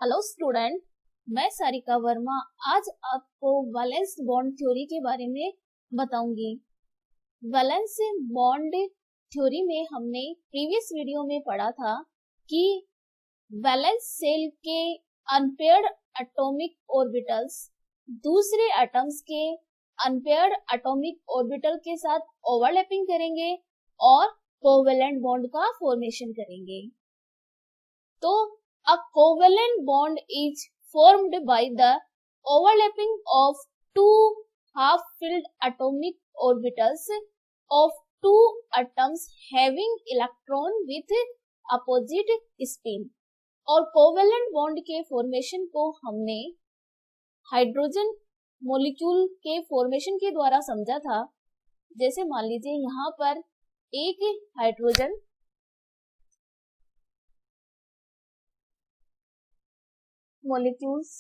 Hello student, मैं सारिका वर्मा आज आपको वैलेंस बॉन्ड थ्योरी के बारे में बताऊंगी। वैलेंस बॉन्ड थ्योरी में हमने प्रीवियस वीडियो में पढ़ा था कि वैलेंस सेल के अनपेयर्ड एटॉमिक ऑर्बिटल्स दूसरे एटम्स के अनपेयर्ड एटॉमिक ऑर्बिटल के साथ ओवरलैपिंग करेंगे और कोवेलेंट बॉन्ड का फॉर्मेशन करेंगे। तो a covalent bond is formed by the overlapping of two half-filled atomic orbitals of two atoms having electron with opposite spin। और कोवेलेंट बॉन्ड के फॉर्मेशन को हमने हाइड्रोजन मॉलिक्यूल के फॉर्मेशन के द्वारा समझा था। जैसे मान लीजिए यहाँ पर एक हाइड्रोजन मॉलिक्यूल्स,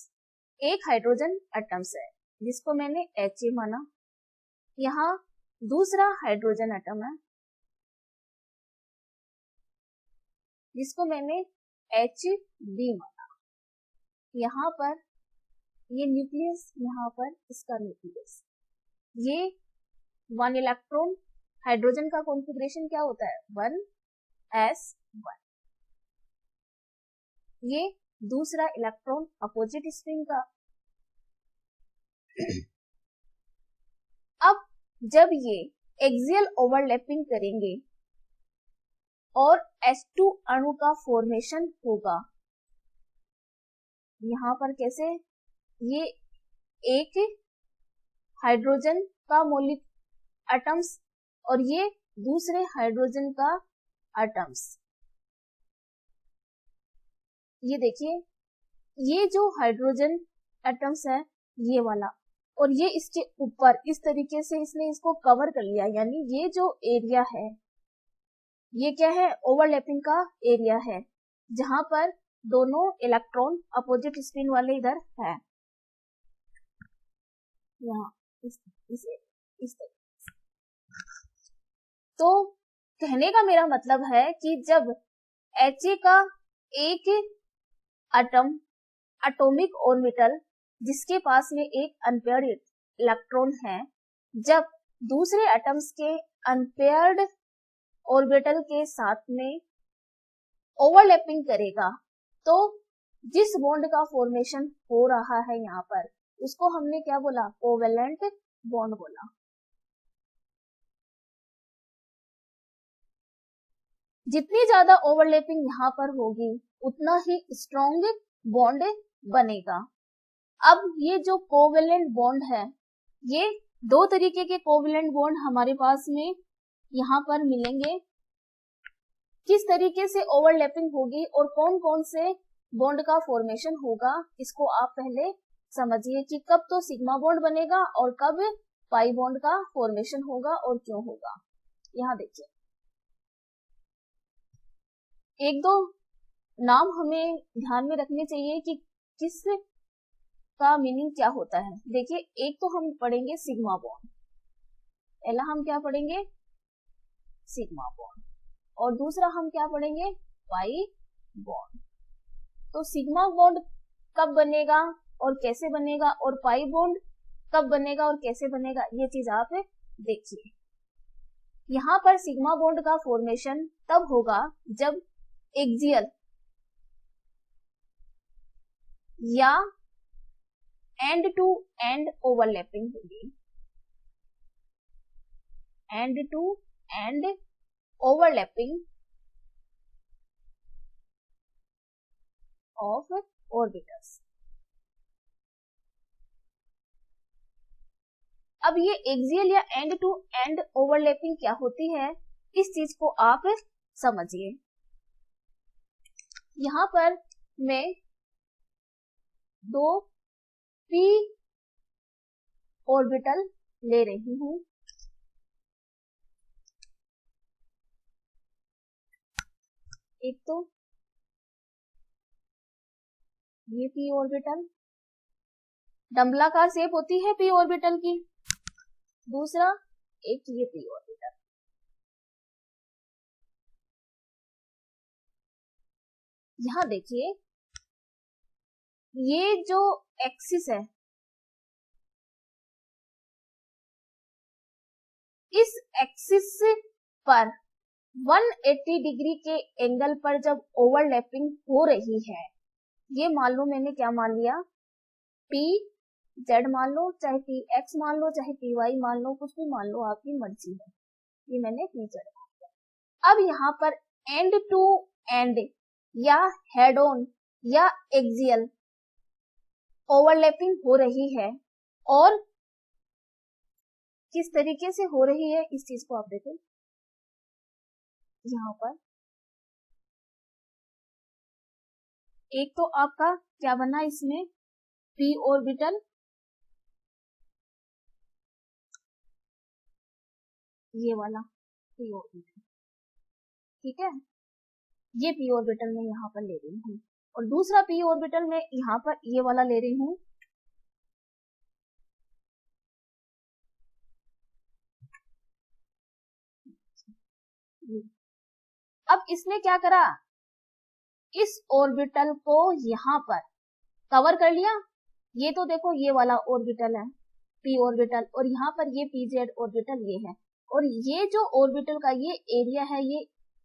एक हाइड्रोजन एटम्स है जिसको मैंने Ha माना। यहाँ दूसरा हाइड्रोजन एटम है जिसको मैंने Hb माना। यहाँ पर ये न्यूक्लियस, यहाँ पर इसका न्यूक्लियस, ये 1 इलेक्ट्रॉन हाइड्रोजन का कॉन्फ़िगरेशन क्या होता है 1s1। ये दूसरा इलेक्ट्रॉन अपोजिट स्पिन का। अब जब ये एक्सियल ओवरलैपिंग करेंगे और H2 अणु का फॉर्मेशन होगा, यहाँ पर कैसे, ये एक हाइड्रोजन का एटम्स और ये दूसरे हाइड्रोजन का एटम्स। ये देखिए, ये जो हाइड्रोजन एटम्स है ये वाला, और ये इसके ऊपर इस तरीके से इसने इसको कवर कर लिया, यानी ये जो एरिया है ये क्या है, ओवरलैपिंग का एरिया है, जहां पर दोनों इलेक्ट्रॉन अपोजिट स्पिन वाले इधर है, यहाँ इस तरीके से। तो कहने का मेरा मतलब है कि जब Ha का एक एटॉमिक ऑर्बिटल जिसके पास में एक अनपेयर्ड इलेक्ट्रॉन है, जब दूसरे एटम्स के अनपेयर्ड ऑर्बिटल के साथ में ओवरलैपिंग करेगा, तो जिस बॉन्ड का फॉर्मेशन हो रहा है यहाँ पर, उसको हमने क्या बोला, कोवेलेंट बॉन्ड बोला। जितनी ज्यादा ओवरलैपिंग यहाँ पर होगी उतना ही स्ट्रॉन्ग बॉन्ड बनेगा। अब ये जो कोवेलेंट बॉन्ड है, ये दो तरीके के कोवेलेंट बॉन्ड हमारे पास में यहाँ पर मिलेंगे। किस तरीके से ओवरलैपिंग होगी और कौन कौन से बॉन्ड का फॉर्मेशन होगा, इसको आप पहले समझिए कि कब तो सिग्मा बॉन्ड बनेगा और कब पाई बॉन्ड का फॉर्मेशन होगा और क्यों होगा। यहाँ देखिए, एक दो नाम हमें ध्यान में रखने चाहिए कि किस का मीनिंग क्या होता है। देखिए, एक तो हम पढ़ेंगे सिग्मा बॉन्ड, पहला हम क्या पढ़ेंगे, सिग्मा बॉन्ड, और दूसरा हम क्या पढ़ेंगे, पाई बॉन्ड। तो सिग्मा बॉन्ड कब बनेगा और कैसे बनेगा, और पाई बॉन्ड कब बनेगा और कैसे बनेगा, ये चीज आप देखिए। यहाँ पर सिग्मा बॉन्ड का फॉर्मेशन तब होगा जब एक्सियल या एंड टू एंड ओवरलैपिंग होगी, end to end overlapping of orbitals. अब ये एक्सियल या एंड टू एंड ओवरलैपिंग क्या होती है, इस चीज को आप समझिए। यहाँ पर मैं दो p ऑर्बिटल ले रही हूं, एक तो ये p ऑर्बिटल, डंबलाकार शेप होती है p ऑर्बिटल की, दूसरा एक ये p ऑर्बिटल। यहाँ देखिए, ये जो एक्सिस है, इस एक्सिस पर 180 डिग्री के एंगल पर जब ओवरलैपिंग हो रही है, ये मान लो मैंने क्या मान लिया, पी जेड मान लो, चाहे पी एक्स मान लो, चाहे पी वाई मान लो, कुछ भी मान लो, आपकी मर्जी है, ये मैंने पी जेड मान लिया। अब यहाँ पर एंड टू एंड या हेड ऑन या एक्सियल ओवरलैपिंग हो रही है, और किस तरीके से हो रही है इस चीज को आप देखो, यहाँ पर एक तो आपका क्या बना इसमें, पी ऑर्बिटल, ये वाला पी ऑर्बिटल, ठीक है, ये पी ऑर्बिटल मैं यहाँ पर ले रही हूँ, और दूसरा पी ऑर्बिटल मैं यहाँ पर ये वाला ले रही हूँ। अब इसने क्या करा, इस ऑर्बिटल को यहाँ पर कवर कर लिया, ये तो देखो ये वाला ऑर्बिटल है पी ऑर्बिटल, और यहाँ पर ये पी जेड ऑर्बिटल ये है, और ये जो ऑर्बिटल का ये एरिया है, ये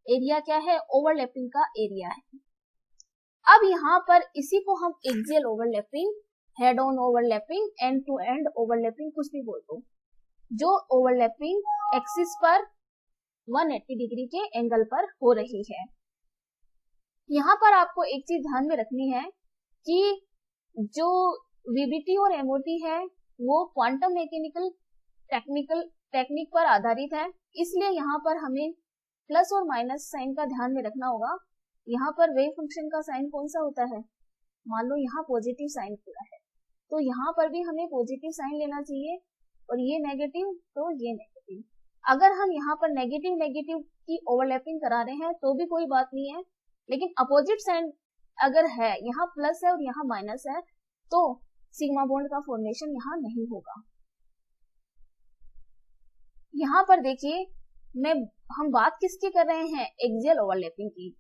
एरिया क्या है, ओवरलैपिंग का एरिया है। अब यहाँ पर इसी को हम axial overlapping, head on overlapping, end to end overlapping, कुछ भी बोल दो, जो ओवरलैपिंग एक्सिस पर 180 डिग्री के एंगल पर हो रही है। यहाँ पर आपको एक चीज ध्यान में रखनी है कि जो वीबीटी और एमओटी है वो क्वांटम मैकेनिकल टेक्निक पर आधारित है, इसलिए यहाँ पर हमें प्लस और माइनस साइन का ध्यान में रखना होगा। यहाँ पर वेव फंक्शन का साइन कौन सा होता है, मान लो यहाँ पॉजिटिव साइन पूरा है, तो यहाँ पर भी हमें पॉजिटिव साइन लेना चाहिए, और ये नेगेटिव तो ये नेगेटिव। अगर हम यहाँ पर नेगेटिव नेगेटिव की ओवरलैपिंग करा रहे हैं तो भी कोई बात नहीं है, लेकिन अपोजिट साइन अगर है, यहाँ प्लस है और यहाँ माइनस है, तो सिग्मा बॉन्ड का फॉर्मेशन यहाँ नहीं होगा। यहाँ पर देखिए हम बात किसकी कर रहे हैं, एक्सियल ओवरलैपिंग की,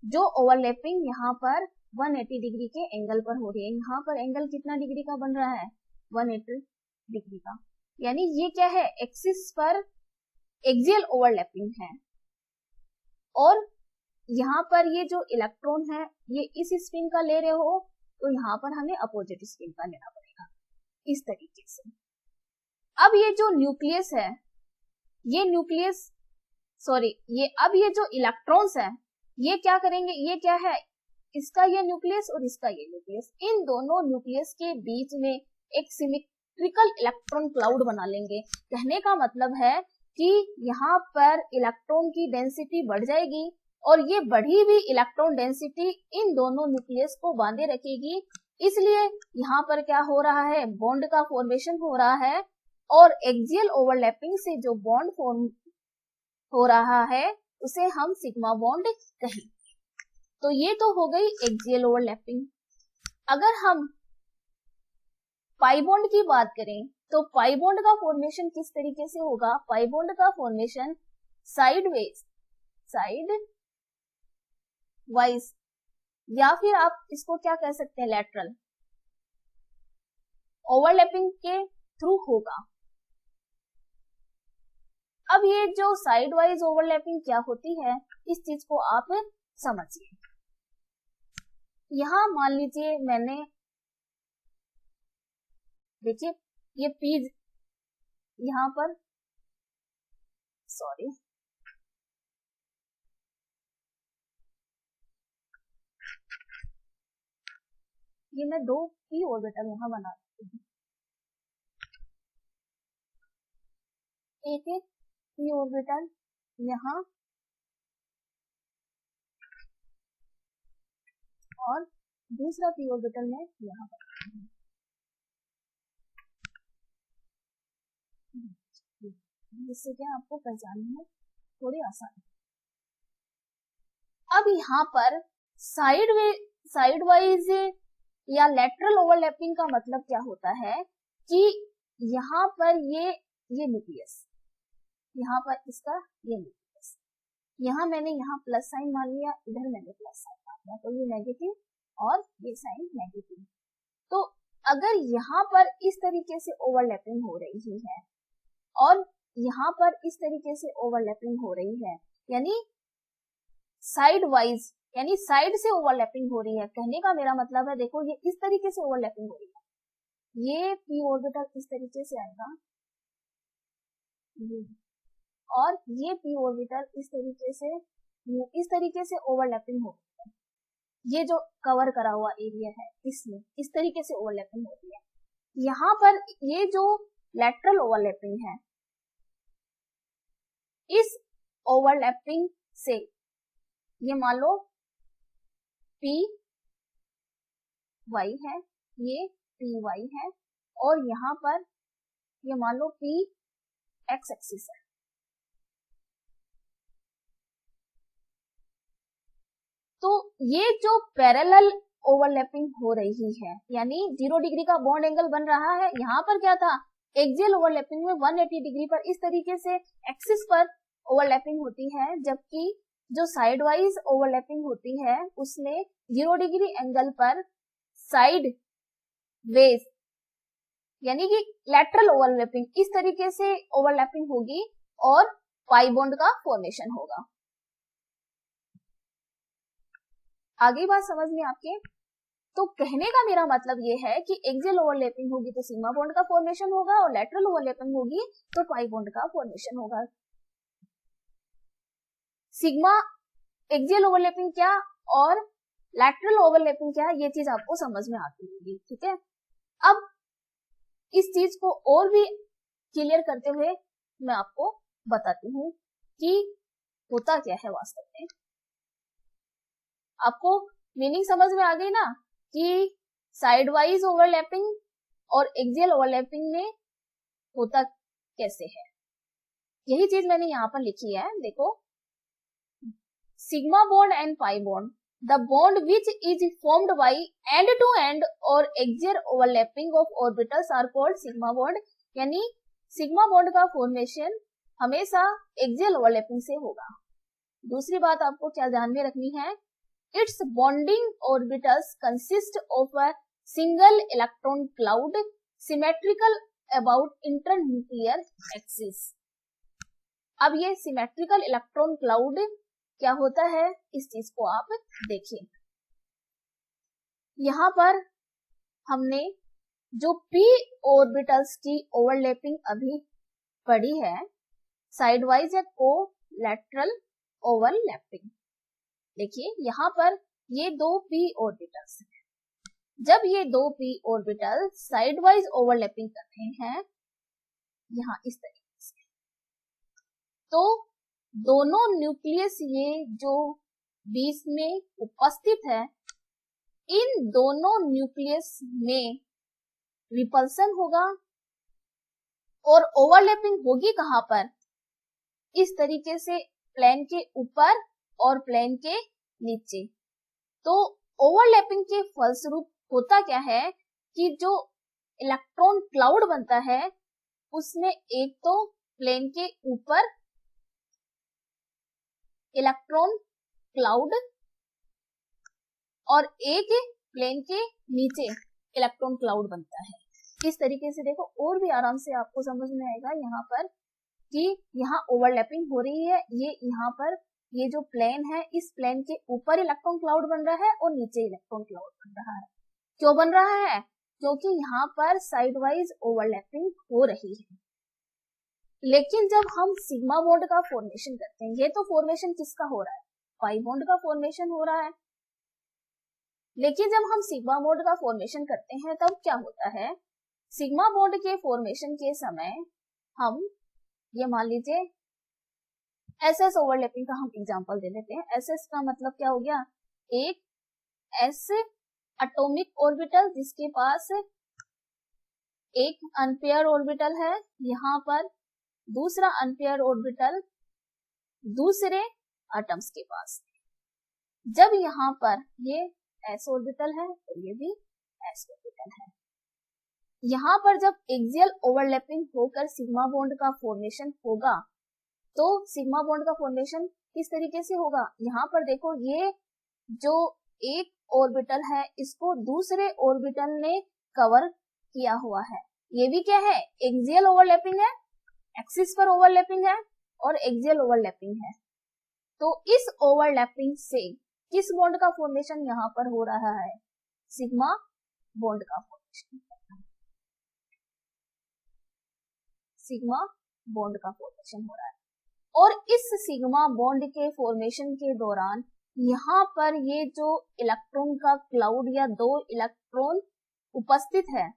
जो ओवरलैपिंग यहाँ पर 180 डिग्री के एंगल पर हो रही है। यहाँ पर एंगल कितना डिग्री का बन रहा है, 180 डिग्री का, यानी ये क्या है, एक्सिस पर एक्सियल ओवरलैपिंग है, और यहाँ पर ये जो इलेक्ट्रॉन है ये इस स्पिन का ले रहे हो, तो यहाँ पर हमें अपोजिट स्पिन का लेना पड़ेगा, इस तरीके से। अब ये जो न्यूक्लियस है, ये न्यूक्लियस सॉरी ये अब ये जो इलेक्ट्रॉन्स है ये क्या करेंगे, ये क्या है, इसका ये न्यूक्लियस और इसका ये न्यूक्लियस, इन दोनों न्यूक्लियस के बीच में एक सिमेट्रिकल इलेक्ट्रॉन क्लाउड बना लेंगे। कहने का मतलब है कि यहाँ पर इलेक्ट्रॉन की डेंसिटी बढ़ जाएगी, और ये बढ़ी हुई इलेक्ट्रॉन डेंसिटी इन दोनों न्यूक्लियस को बांधे रखेगी, इसलिए यहाँ पर क्या हो रहा है, बॉन्ड का फॉर्मेशन हो रहा है, और एक्सियल ओवरलैपिंग से जो बॉन्ड फॉर्म हो रहा है उसे हम सिग्मा बॉन्ड कहें। तो ये तो हो गई एक्सियल ओवरलैपिंग। अगर हम पाई बॉन्ड की बात करें तो पाई बॉन्ड का फॉर्मेशन किस तरीके से होगा, पाई बॉन्ड का फॉर्मेशन साइड वाइज, या फिर आप इसको क्या कह सकते हैं, लैटरल ओवरलैपिंग के थ्रू होगा। अब ये जो साइड वाइज ओवरलैपिंग क्या होती है, इस चीज को आप समझिए। यहां मान लीजिए मैंने, देखिए ये पी यहां पर, सॉरी ये मैं दो पी ऑर्बिटल यहां बना देती हूँ, एक पी ऑर्बिटल यहाँ और दूसरा पी ऑर्बिटल में यहाँ पर, जिससे क्या आपको पहचानने में थोड़ी आसानी। अब यहाँ पर साइड वाइज या लेटरल ओवरलैपिंग का मतलब क्या होता है कि यहाँ पर ये न्यूक्लियस, यहाँ पर इसका ये न्यूक्लियस, यहाँ मैंने यहाँ प्लस साइन मान लिया, इधर मैंने प्लस साइन मान लिया, तो ये नेगेटिव और ये साइन नेगेटिव, तो अगर यहाँ पर इस तरीके से ओवरलैपिंग हो रही है और यहाँ पर इस तरीके से ओवरलैपिंग हो रही है, यानी साइड वाइज, यानी साइड से ओवरलैपिंग हो रही है, कहने का मेरा मतलब है देखो ये इस तरीके से ओवरलैपिंग हो रही है, ये p ऑर्बिटल इस तरीके से आएगा और ये p ऑर्बिटल इस तरीके से ओवरलैपिंग हो रही है, ये जो कवर करा हुआ एरिया है इसमें इस तरीके से ओवरलैपिंग होती है। यहाँ पर ये जो लैटरल ओवरलैपिंग है, इस ओवरलैपिंग से ये मान लो पी वाई है, ये पी वाई है और यहाँ पर ये मान लो पी एक्स एक्सिस है। तो ये जो पैरेलल ओवरलैपिंग हो रही है, यानी 0 डिग्री का बॉन्ड एंगल बन रहा है, यहाँ पर क्या था, एक्सियल ओवरलैपिंग में 180 डिग्री पर इस तरीके से एक्सिस पर ओवरलैपिंग होती है, जबकि जो साइड वाइज ओवरलैपिंग होती है उसमें 0 डिग्री एंगल पर साइड वेज, यानी कि लैटरल ओवरलैपिंग इस तरीके से ओवरलैपिंग होगी और पाई बॉन्ड का फॉर्मेशन होगा। आगे बात समझ में आपके? तो कहने का मेरा मतलब ये है कि एक्सियल ओवरलैपिंग होगी तो सिग्मा बॉन्ड का फॉर्मेशन होगा और लैटरल ओवरलैपिंग होगी तो पाई बॉन्ड का फॉर्मेशन होगा। सिग्मा एक्सियल ओवरलैपिंग क्या और लैटरल ओवरलैपिंग क्या, ये चीज आपको समझ में आती होगी, ठीक है। अब इस चीज को और भी क्लियर करते हुए मैं आपको बताती हूँ कि होता क्या है वास्तव में। आपको मीनिंग समझ में आ गई ना कि साइड वाइज ओवरलैपिंग और एक्सियल ओवरलैपिंग में होता कैसे है। यही चीज मैंने यहाँ पर लिखी है, देखो, sigma bond and pi bond, the bond which is formed by end to end or axial overlapping of orbitals are called sigma bond, यानी सिग्मा बॉन्ड का फॉर्मेशन हमेशा एक्सियल ओवरलैपिंग से होगा। दूसरी बात आपको क्या ध्यान में रखनी है, its bonding orbitals consist of a single electron cloud symmetrical about internuclear axis। अब ये सिमेट्रिकल इलेक्ट्रॉन क्लाउड क्या होता है, इस चीज को आप देखिए। यहाँ पर हमने जो p ऑर्बिटल्स की ओवरलैपिंग अभी पढ़ी है, साइड वाइज या कोलैटरल ओवरलैपिंग, देखिए यहाँ पर ये दो p ऑर्बिटल्स हैं। जब ये दो p orbital side wise overlapping कर रहे हैं यहाँ इस तरीके से, तो दोनों न्यूक्लियस ये जो बीच में उपस्थित है, इन दोनों न्यूक्लियस में रिपल्सन होगा और ओवरलैपिंग होगी कहां पर, इस तरीके से प्लेन के ऊपर और प्लेन के नीचे। तो ओवरलैपिंग के फलस्वरूप होता क्या है कि जो इलेक्ट्रॉन क्लाउड बनता है उसमें एक तो प्लेन के ऊपर इलेक्ट्रॉन क्लाउड और एक प्लेन के नीचे इलेक्ट्रॉन क्लाउड बनता है। इस तरीके से देखो और भी आराम से आपको समझ में आएगा यहाँ पर कि यहाँ ओवरलैपिंग हो रही है, ये यहाँ पर ये जो प्लेन है इस प्लेन के ऊपर इलेक्ट्रॉन क्लाउड बन रहा है और नीचे इलेक्ट्रॉन क्लाउड बन रहा है। क्यों बन रहा है, क्योंकि यहाँ पर साइड वाइज ओवरलैपिंग हो रही है। लेकिन जब हम सिग्मा बॉन्ड का फॉर्मेशन करते हैं, ये तो फॉर्मेशन किसका हो रहा है, पाई बॉन्ड का फॉर्मेशन हो रहा है। लेकिन जब हम सिग्मा बॉन्ड का फॉर्मेशन करते हैं तब क्या होता है, सिग्मा बॉन्ड के फॉर्मेशन के समय हम ये मान लीजिए एसएस ओवरलैपिंग का हम एग्जांपल दे लेते हैं। एसएस का मतलब क्या हो गया, एक एस एटॉमिक ऑर्बिटल जिसके पास एक अनपेयर ऑर्बिटल है, यहाँ पर दूसरा अनपेयर ऑर्बिटल दूसरे एटम्स के पास। जब यहाँ पर ये एस ऑर्बिटल है तो ये भी एस ऑर्बिटल है, यहाँ पर जब एक्सियल ओवरलैपिंग होकर सिग्मा बॉन्ड का फॉर्मेशन होगा तो सिग्मा बॉन्ड का फॉर्मेशन किस तरीके से होगा, यहाँ पर देखो ये जो एक ऑर्बिटल है इसको दूसरे ऑर्बिटल ने कवर किया हुआ है। ये भी क्या है, एक्सियल ओवरलैपिंग है, एक्सिस पर ओवरलैपिंग है और एक्सियल ओवरलैपिंग है। तो इस ओवरलैपिंग से किस बॉन्ड का फॉर्मेशन यहाँ पर हो रहा है, सिग्मा बॉन्ड का फॉर्मेशन, सिग्मा बॉन्ड का फॉर्मेशन हो रहा है। और इस सिग्मा बॉन्ड के फॉर्मेशन के दौरान यहाँ पर ये जो इलेक्ट्रॉन का क्लाउड या दो इलेक्ट्रॉन उपस्थित है,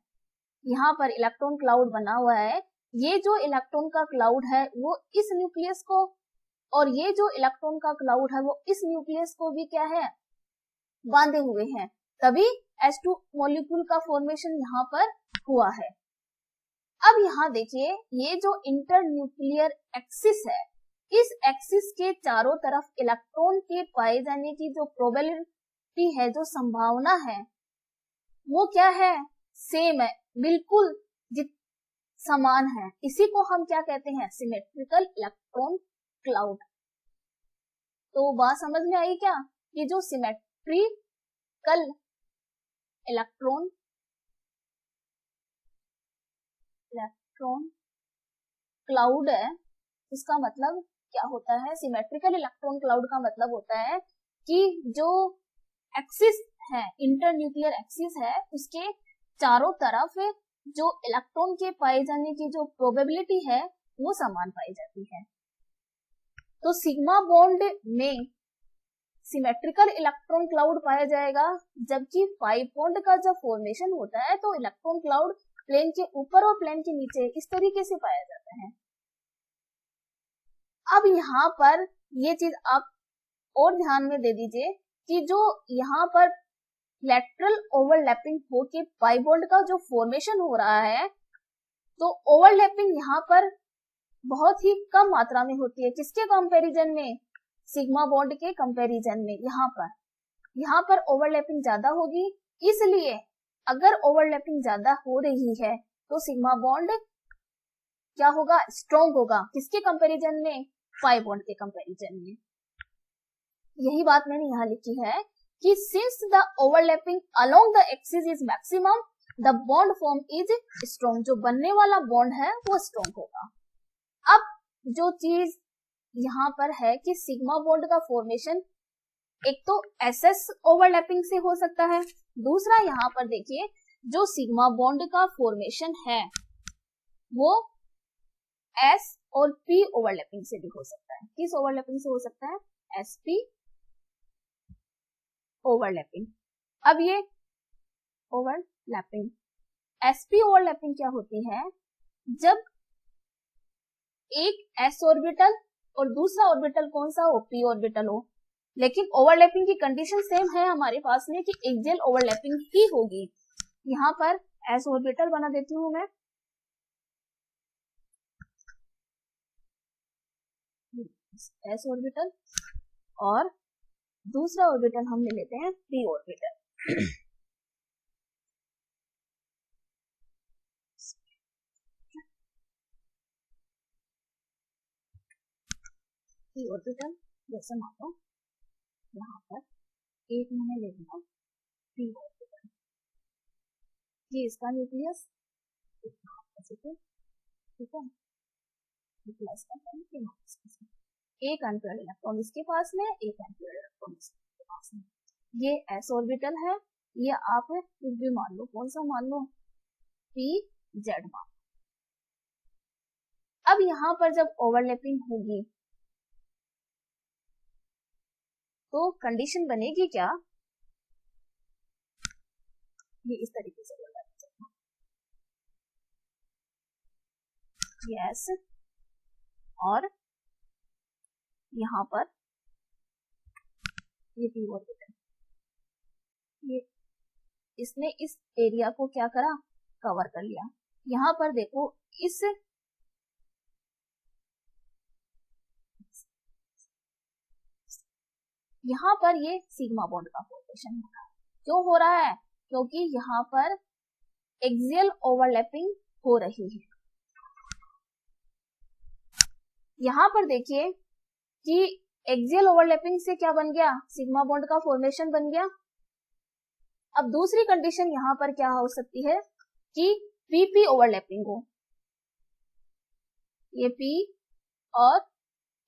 यहाँ पर इलेक्ट्रॉन क्लाउड बना हुआ है, ये जो इलेक्ट्रॉन का क्लाउड है वो इस न्यूक्लियस को, और ये जो इलेक्ट्रॉन का क्लाउड है वो इस न्यूक्लियस को भी क्या है, बांधे हुए हैं, तभी H2 मॉलिक्यूल का फॉर्मेशन यहाँ पर हुआ है। अब यहाँ देखिए, ये जो इंटर न्यूक्लियर एक्सिस है, इस एक्सिस के चारों तरफ इलेक्ट्रॉन के पाए जाने की जो प्रोबेबिलिटी है, जो संभावना है, वो क्या है, सेम है, बिल्कुल समान है। इसी को हम क्या कहते हैं, सिमेट्रिकल इलेक्ट्रॉन क्लाउड। तो बात समझ में आई क्या, कि जो सिमेट्रिकल इलेक्ट्रॉन क्लाउड है, इसका मतलब क्या होता है, सिमेट्रिकल इलेक्ट्रॉन क्लाउड का मतलब होता है कि जो एक्सिस है, इंटर न्यूक्लियर एक्सिस है, उसके चारों तरफ जो इलेक्ट्रॉन के पाए जाने की जो प्रोबेबिलिटी है वो समान पाई जाती है। तो सिग्मा बॉन्ड में सिमेट्रिकल इलेक्ट्रॉन क्लाउड पाया जाएगा, जबकि पाई बॉन्ड का जब फॉर्मेशन होता है तो इलेक्ट्रॉन क्लाउड प्लेन के ऊपर और प्लेन के नीचे इस तरीके से पाया जाता है। अब यहाँ पर ये चीज आप और ध्यान में दे दीजिए कि जो यहाँ पर लेटरल ओवरलैपिंग होके पाई बॉन्ड का जो फॉर्मेशन हो रहा है, तो ओवरलैपिंग यहाँ पर बहुत ही कम मात्रा में होती है। किसके कंपैरिजन में, सिग्मा बॉन्ड के कंपैरिजन में। यहाँ पर ओवरलैपिंग ज्यादा होगी, इसलिए अगर ओवरलैपिंग ज्यादा हो रही है तो सिग्मा बॉन्ड क्या होगा, स्ट्रॉन्ग होगा। किसके कंपैरिजन में, पाई बॉन्ड के कंपैरिजन में। यही बात मैंने यहाँ लिखी है कि since the overlapping along the axis is maximum, the bond form is strong। जो बनने वाला बॉन्ड है वो स्ट्रॉन्ग होगा। अब जो चीज यहाँ पर है कि सिग्मा बॉन्ड का फॉर्मेशन एक तो SS ओवरलैपिंग से हो सकता है, दूसरा यहाँ पर देखिए जो सिग्मा बॉन्ड का फॉर्मेशन है वो S और P ओवरलैपिंग से भी हो सकता है। किस ओवरलैपिंग से हो सकता है, SP ओवरलैपिंग। अब ये ओवरलैपिंग, sp ओवरलैपिंग क्या होती है, जब एक s ऑर्बिटल और दूसरा ऑर्बिटल कौन सा हो, p ऑर्बिटल हो, लेकिन ओवरलैपिंग की कंडीशन सेम है हमारे पास में कि एक्सियल ओवरलैपिंग ही होगी। यहाँ पर s ऑर्बिटल बना देती हूँ मैं, s ऑर्बिटल, और दूसरा ऑर्बिटल हम ले लेते हैं p ऑर्बिटल। p ऑर्बिटल जैसे मान लो यहाँ पर एक मैंने ले लिया p ऑर्बिटल, ये इसका न्यूक्लियस, ठीक है, प्लस का एक अनपेयर्ड इलेक्ट्रॉन इसके पास में, एक अनपेयर्ड इलेक्ट्रॉन इसके पास में। ये s ऑर्बिटल है, ये आप कुछ भी मान लो, कौन सा मान लो, pz मान। अब यहाँ पर जब ओवरलैपिंग होगी तो कंडीशन बनेगी क्या, ये इस तरीके से बोला जाएगा, यस, और यहाँ पर ये p ऑर्बिटल, ये इसने इस एरिया को क्या करा, कवर कर लिया। यहाँ पर देखो इस यहाँ पर ये सिग्मा बॉन्ड का फॉर्मेशन हो रहा है। क्यों हो रहा है, क्योंकि यहाँ पर एक्सियल ओवरलैपिंग हो रही है। यहाँ पर देखिए कि एक्सियल ओवरलैपिंग से क्या बन गया, सिग्मा बॉन्ड का फॉर्मेशन बन गया। अब दूसरी कंडीशन यहाँ पर क्या हो सकती है कि पीपी ओवरलैपिंग हो, ये पी और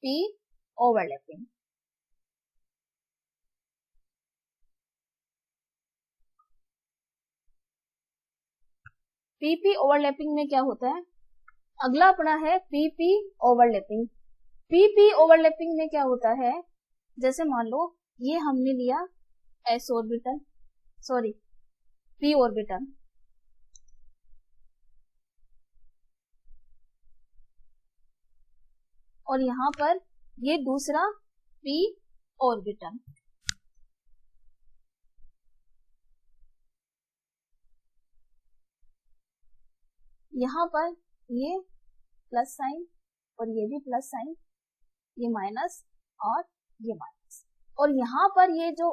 पी ओवरलैपिंग। पीपी ओवरलैपिंग में क्या होता है, अगला अपना है पीपी ओवरलैपिंग। पीपी ओवरलैपिंग में क्या होता है, जैसे मान लो ये हमने लिया S orbital, sorry P orbital, और यहां पर ये दूसरा पी ऑर्बिटल। यहां पर ये प्लस साइन और ये भी प्लस साइन, ये माइनस और ये माइनस, और यहां पर ये जो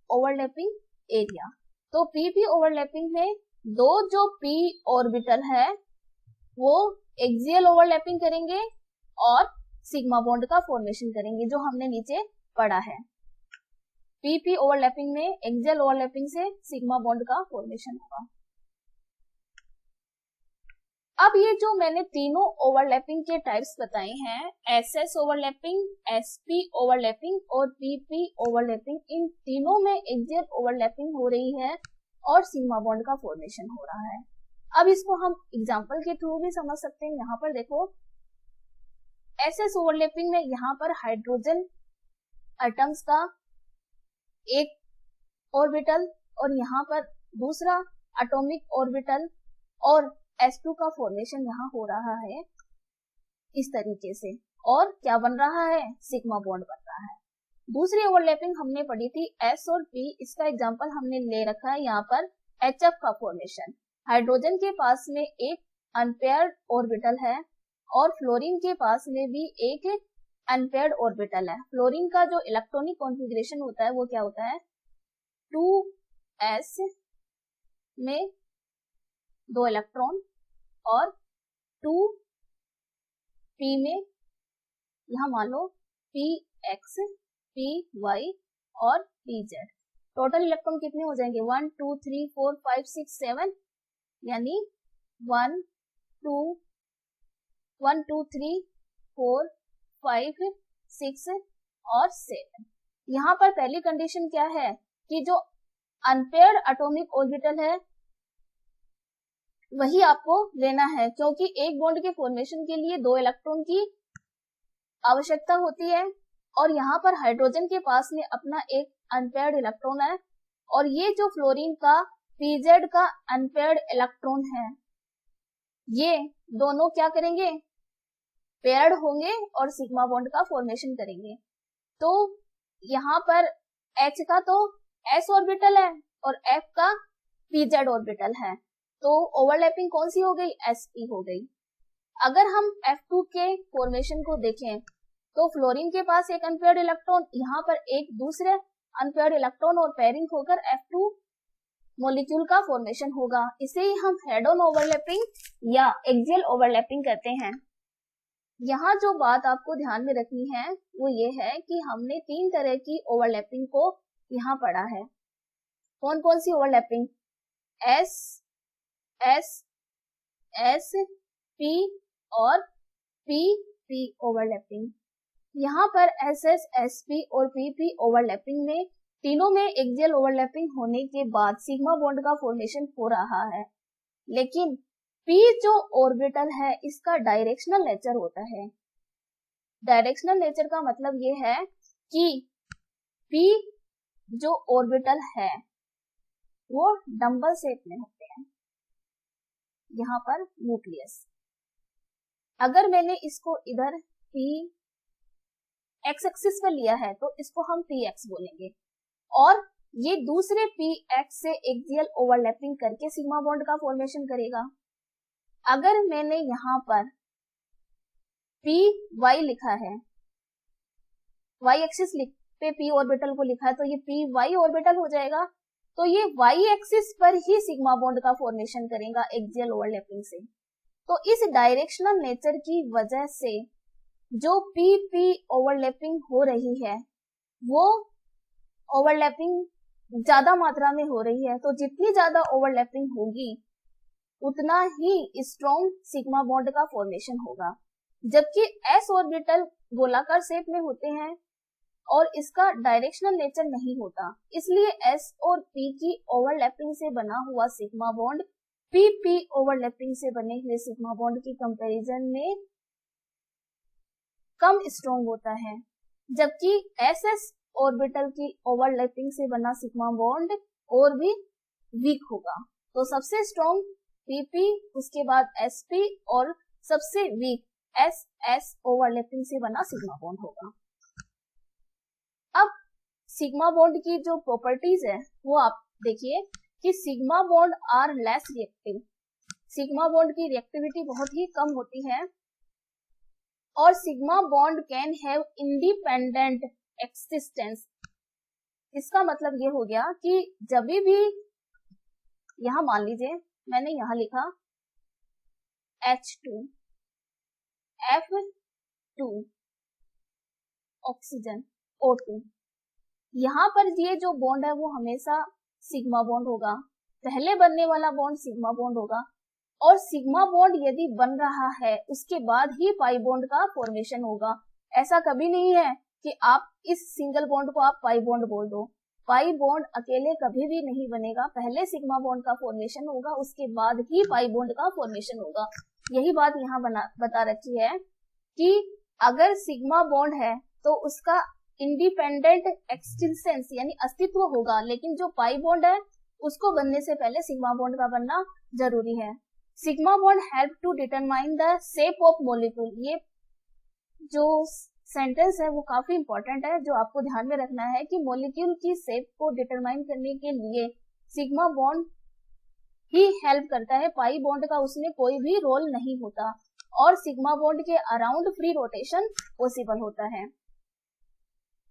ओवरलैपिंग एरिया, तो पीपी ओवरलैपिंग में दो जो पी ऑर्बिटल है वो एक्सियल ओवरलैपिंग करेंगे और सिग्मा बॉन्ड का फॉर्मेशन करेंगे, जो हमने नीचे पढ़ा है। पीपी ओवरलैपिंग में एक्सियल ओवरलैपिंग से सिग्मा बॉन्ड का फॉर्मेशन होगा। अब ये जो मैंने तीनों ओवरलैपिंग के टाइप्स बताए हैं, एसएस ओवरलैपिंग, एसपी ओवरलैपिंग और पीपी ओवरलैपिंग, इन तीनों में एक्सियल ओवरलैपिंग हो रही है और सिग्मा बॉन्ड का फॉर्मेशन हो रहा है। अब इसको हम एग्जांपल के थ्रू भी समझ सकते हैं। यहाँ पर देखो, एसएस ओवरलैपिंग में यहाँ पर हाइड्रोजन एटम्स का एक ऑर्बिटल और यहाँ पर दूसरा एटॉमिक ऑर्बिटल और S2 का फॉर्मेशन यहाँ हो रहा है इस तरीके से, और क्या बन रहा है, सिग्मा बॉन्ड बन रहा है। दूसरी ओवरलैपिंग हमने पढ़ी थी S और P, इसका एग्जांपल हमने ले रखा है यहाँ पर HF का फॉर्मेशन। हाइड्रोजन के पास में एक अनपेयर्ड ऑर्बिटल है और फ्लोरीन के पास में भी एक अनपेयर्ड ऑर्बिटल है। फ्लोरीन का जो इलेक्ट्रॉनिक कॉन्फ़िगरेशन होता है वो क्या होता है, 2s में 2 इलेक्ट्रॉन और 2p में, यहां मान लो px, py और pz, टोटल इलेक्ट्रॉन कितने हो जाएंगे, 1 2 3 4 5 6 7, यानी 1 2 3 4 5 6 और 7। यहाँ पर पहली कंडीशन क्या है कि जो अनपेयर्ड एटॉमिक ऑर्बिटल है वही आपको लेना है, क्योंकि एक बॉन्ड के फॉर्मेशन के लिए 2 इलेक्ट्रॉन की आवश्यकता होती है और यहाँ पर हाइड्रोजन के पास में अपना एक अनपेयर्ड इलेक्ट्रॉन है और ये जो फ्लोरीन का pz का अनपेयर्ड इलेक्ट्रॉन है, ये दोनों क्या करेंगे, पेयर्ड होंगे और सिग्मा बॉन्ड का फॉर्मेशन करेंगे। तो यहाँ पर H का तो s ऑर्बिटल है और F का pz ऑर्बिटल है, तो ओवरलैपिंग कौन सी हो गई, sp हो गई। अगर हम F2 के फॉर्मेशन को देखें तो फ्लोरीन के पास एक अनपेयर्ड इलेक्ट्रॉन, यहाँ पर एक दूसरे अनपेयर्ड इलेक्ट्रॉन और पेयरिंग होकर F2 मॉलिक्यूल का फॉर्मेशन होगा। इसे ही हम हेड ऑन ओवरलैपिंग या एक्सियल ओवरलैपिंग कहते हैं। यहाँ जो बात आपको ध्यान में रखनी है वो ये है कि हमने 3 तरह की ओवरलैपिंग को यहाँ पढ़ा है। कौन कौन सी ओवरलैपिंग, S, P और PP ओवरलैपिंग। यहाँ पर SS, SP और PP ओवरलैपिंग में तीनों में एक्सियल ओवरलैपिंग होने के बाद सिग्मा बॉन्ड का फॉर्मेशन हो रहा है, लेकिन P जो ऑर्बिटल है इसका डायरेक्शनल नेचर होता है। डायरेक्शनल नेचर का मतलब ये है कि P जो ऑर्बिटल है वो डंबल शेप में होते हैं, यहाँ पर न्यूक्लियस। अगर मैंने इसको इधर P x एक्सिस पर लिया है तो इसको हम Px बोलेंगे, और ये दूसरे Px से एक्सियल ओवरलैपिंग करके सिग्मा बॉन्ड का फॉर्मेशन करेगा। अगर मैंने यहाँ पर Py लिखा है, y एक्सिस पे P ऑर्बिटल को लिखा है, तो ये Py ऑर्बिटल हो जाएगा, तो ये y एक्सिस पर ही सिग्मा बॉन्ड का फॉर्मेशन करेगा एक्सियल ओवरलैपिंग से। तो इस डायरेक्शनल नेचर की वजह से जो PP ओवरलैपिंग हो रही है वो ओवरलैपिंग ज्यादा मात्रा में हो रही है, तो जितनी ज्यादा ओवरलैपिंग होगी उतना ही स्ट्रॉन्ग सिग्मा बॉन्ड का फॉर्मेशन होगा। जबकि s ऑर्बिटल गोलाकार शेप में होते हैं और इसका डायरेक्शनल नेचर नहीं होता, इसलिए s और p की ओवरलैपिंग से बना हुआ सिग्मा बॉन्ड p ओवरलैपिंग से बने हुए सिग्मा बॉन्ड की कंपैरिजन में कम स्ट्रॉन्ग होता है, जबकि ss ऑर्बिटल की ओवरलैपिंग से बना सिग्मा बॉन्ड और भी वीक होगा। तो सबसे स्ट्रॉन्ग pp, उसके बाद sp और सबसे वीक ss ओवरलैपिंग से बना सिग्मा बॉन्ड होगा। अब सिग्मा बॉन्ड की जो प्रॉपर्टीज है वो आप देखिए कि sigma bond are less reactive. Sigma bond की रिएक्टिविटी बहुत ही कम होती है और sigma bond can have independent existence. इसका मतलब ये हो गया कि जब भी यहां मान लीजिए मैंने यहां लिखा H2 F2 ऑक्सीजन O2, यहाँ पर ये जो बॉन्ड है वो हमेशा सिग्मा बॉन्ड होगा, पहले बनने वाला बॉन्ड सिग्मा बॉन्ड होगा और सिग्मा बॉन्ड यदि बन रहा है उसके बाद ही पाई बॉन्ड का फॉर्मेशन होगा। ऐसा कभी नहीं है कि आप इस सिंगल बॉन्ड को आप पाई बॉन्ड बोल दो। पाई बॉन्ड अकेले कभी भी नहीं बनेगा, पहले सिग्मा बॉन्ड का फॉर्मेशन होगा उसके बाद ही पाई बॉन्ड का फॉर्मेशन होगा। यही बात यहाँ बता रखी है कि अगर सिग्मा बॉन्ड है तो उसका इंडिपेंडेंट एक्सटेंसेंस यानी अस्तित्व होगा, लेकिन जो पाई बॉन्ड है उसको बनने से पहले सिग्मा बॉन्ड का बनना जरूरी है। Sigma bond help to determine the shape of molecule. ये जो सेंटेंस है वो काफी इंपॉर्टेंट है, जो आपको ध्यान में रखना है कि मॉलिक्यूल की शेप को डिटरमाइन करने के लिए सिग्मा बॉन्ड ही हेल्प करता है, पाई बॉन्ड का उसमें कोई भी रोल नहीं होता और सिग्मा बॉन्ड के अराउंड फ्री रोटेशन पॉसिबल होता है।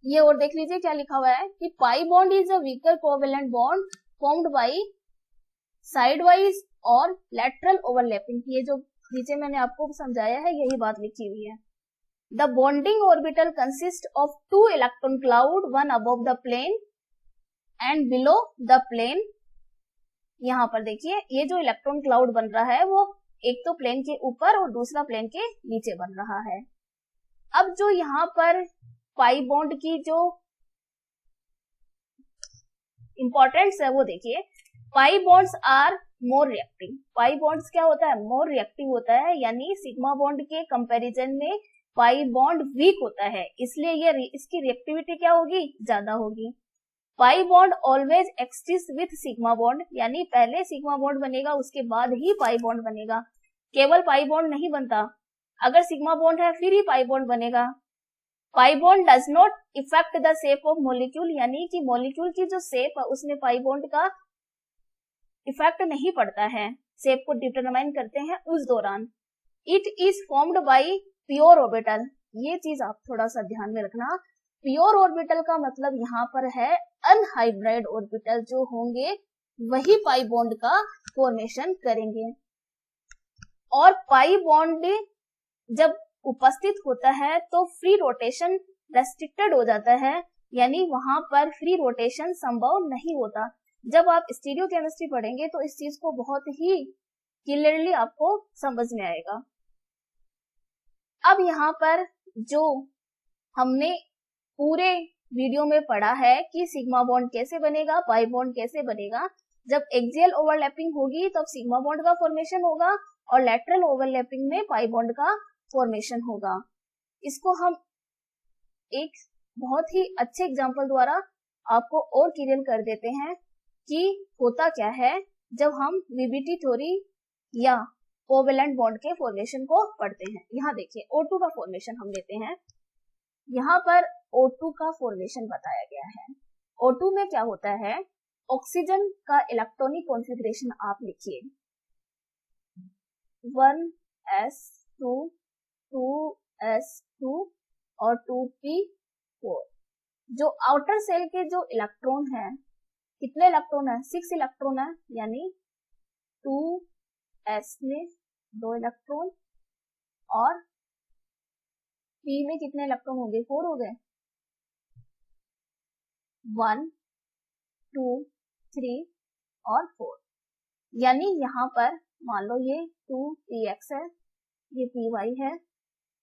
ये और देख लीजिए क्या लिखा हुआ है कि pi bond is a weaker covalent bond formed by sideways और लैटरल ओवरलैपिंग। ये जो नीचे मैंने आपको समझाया है यही बात लिखी हुई है। The bonding orbital consist of 2 electron cloud, one above the plane and below the plane. यहाँ पर देखिए ये जो इलेक्ट्रॉन क्लाउड बन रहा है वो एक तो प्लेन के ऊपर और दूसरा प्लेन के नीचे बन रहा है। अब जो यहाँ पर पाई बॉन्ड की जो इंपॉर्टेंस है वो देखिए, pi bonds are more reactive. Pi bonds क्या होता है, मोर रिएक्टिव होता है, यानी सिग्मा बॉन्ड के कंपैरिजन में पाई बॉन्ड वीक होता है, इसलिए ये इसकी रिएक्टिविटी क्या होगी, ज्यादा होगी। Pi bond always exist with sigma bond, यानी पहले सिग्मा बॉन्ड बनेगा उसके बाद ही पाई बॉन्ड बनेगा, केवल पाई बॉन्ड नहीं बनता, अगर सिग्मा बॉन्ड है फिर ही पाई बॉन्ड बनेगा। Pi bond does not effect the shape of molecule, यानी कि मॉलिक्यूल की जो शेप है उसमें पाई बॉन्ड का इफेक्ट नहीं पड़ता है, शेप को डिटरमाइन करते हैं उस दौरान। It is formed bye pure orbital. ये चीज आप थोड़ा सा ध्यान में रखना, प्योर ऑर्बिटल का मतलब यहाँ पर है अनहाइब्रिड ऑर्बिटल जो होंगे वही पाई बॉन्ड का फॉर्मेशन करेंगे। और पाई बॉन्ड जब उपस्थित होता है तो फ्री रोटेशन रेस्ट्रिक्टेड हो जाता है, यानी वहां पर फ्री रोटेशन संभव नहीं होता। जब आप स्टीरियोकेमिस्ट्री पढ़ेंगे तो इस चीज को बहुत ही क्लियरली आपको समझ में आएगा। अब यहाँ पर जो हमने पूरे वीडियो में पढ़ा है कि सिग्मा बॉन्ड कैसे बनेगा, पाई बॉन्ड कैसे बनेगा, जब एक्सियल ओवरलैपिंग होगी तब सिग्मा बॉन्ड का फॉर्मेशन होगा और लैटरल ओवरलैपिंग में पाई बॉन्ड का फॉर्मेशन होगा। इसको हम एक बहुत ही अच्छे एग्जांपल द्वारा आपको और क्लियर कर देते हैं कि होता क्या है जब हम वीबीटी थ्योरी या कोवेलेंट बॉन्ड के फॉर्मेशन को पढ़ते हैं। यहाँ देखिए O2 का फॉर्मेशन हम लेते हैं, यहाँ पर O2 का फॉर्मेशन बताया गया है। O2 में क्या होता है, ऑक्सीजन का इलेक्ट्रॉनिक कॉन्फ़िगरेशन आप लिखिए 1s2 2s2 और 2p4। जो आउटर सेल के जो इलेक्ट्रॉन है, कितने इलेक्ट्रॉन है, 6 इलेक्ट्रॉन है, यानी 2s में 2 इलेक्ट्रॉन और p में कितने इलेक्ट्रॉन हो गए, 4 हो गए, 1 2, 3 और 4। यानी यहाँ पर मान लो ये 2px है, ये py है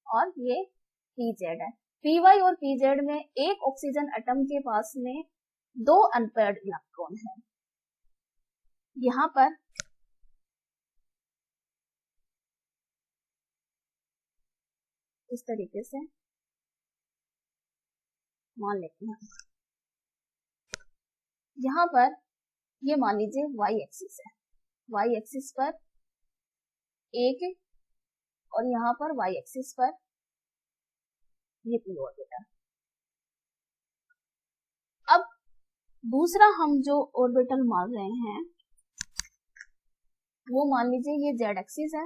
और ये pz है। py और pz में एक ऑक्सीजन एटम के पास में 2 अनपेयर्ड इलेक्ट्रॉन है। यहाँ पर इस तरीके से मान लेते हैं। यहाँ पर ये मान लीजिए y एक्सिस है, y एक्सिस पर एक और यहाँ पर y एक्सिस पर ये p ऑर्बिटल। अब दूसरा हम जो ऑर्बिटल मान रहे हैं वो मान लीजिए ये z एक्सिस है,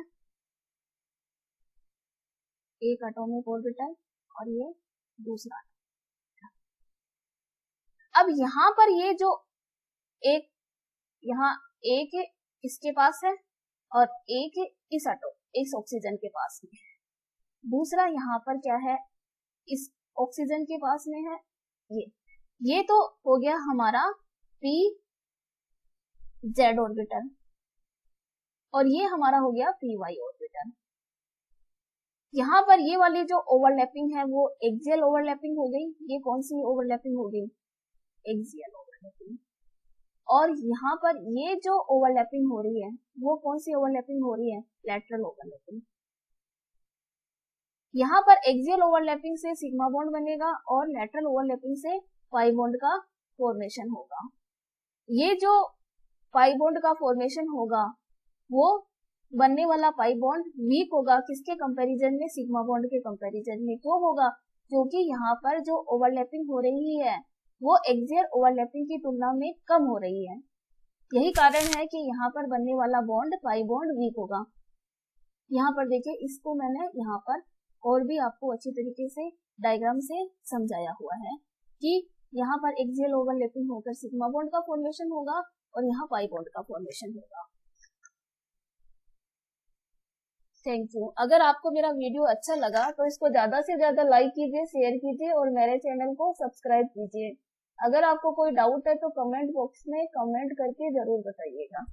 एक एटॉमिक ऑर्बिटल और ये दूसरा। अब यहाँ पर ये जो एक यहाँ एक इसके पास है और एक इस ऑक्सीजन के पास में है, दूसरा यहाँ पर क्या है इस ऑक्सीजन के पास में है ये तो हो गया हमारा pz ऑर्बिटल और ये हमारा हो गया py ऑर्बिटल। यहाँ पर ये वाली जो ओवरलैपिंग है वो एक्सियल ओवरलैपिंग हो गई। ये कौन सी ओवरलैपिंग हो गई? Axial overlapping. और यहाँ पर ये जो ओवरलैपिंग हो रही है वो कौन सी ओवरलैपिंग हो रही है? Lateral overlapping. यहाँ पर एक्सियल ओवरलैपिंग से सिग्मा बॉन्ड बनेगा और लैटरल ओवरलैपिंग से पाई बॉन्ड का फॉर्मेशन होगा। ये जो पाई बॉन्ड का फॉर्मेशन होगा वो बनने वाला पाई बॉन्ड वीक होगा किसके कंपैरिजन में? सिग्मा बॉन्ड के कंपैरिजन में। क्यों होगा? क्योंकि यहाँ पर जो ओवरलैपिंग हो रही है वो एक्सियल ओवरलैपिंग की तुलना में कम हो रही है। यही कारण है कि यहाँ पर बनने वाला बॉन्ड पाई बॉन्ड वीक होगा। यहाँ पर देखिए, इसको मैंने यहाँ पर और भी आपको अच्छी तरीके से डायग्राम से समझाया हुआ है कि यहाँ पर एक्सियल ओवरलैपिंग होकर सिग्मा बॉन्ड का फॉर्मेशन होगा और यहाँ पाई बॉन्ड का फॉर्मेशन होगा। Thank you. अगर आपको मेरा वीडियो अच्छा लगा तो इसको ज्यादा से ज्यादा लाइक कीजिए, शेयर कीजिए और मेरे चैनल को सब्सक्राइब कीजिए। अगर आपको कोई डाउट है तो कमेंट बॉक्स में कमेंट करके जरूर बताइएगा।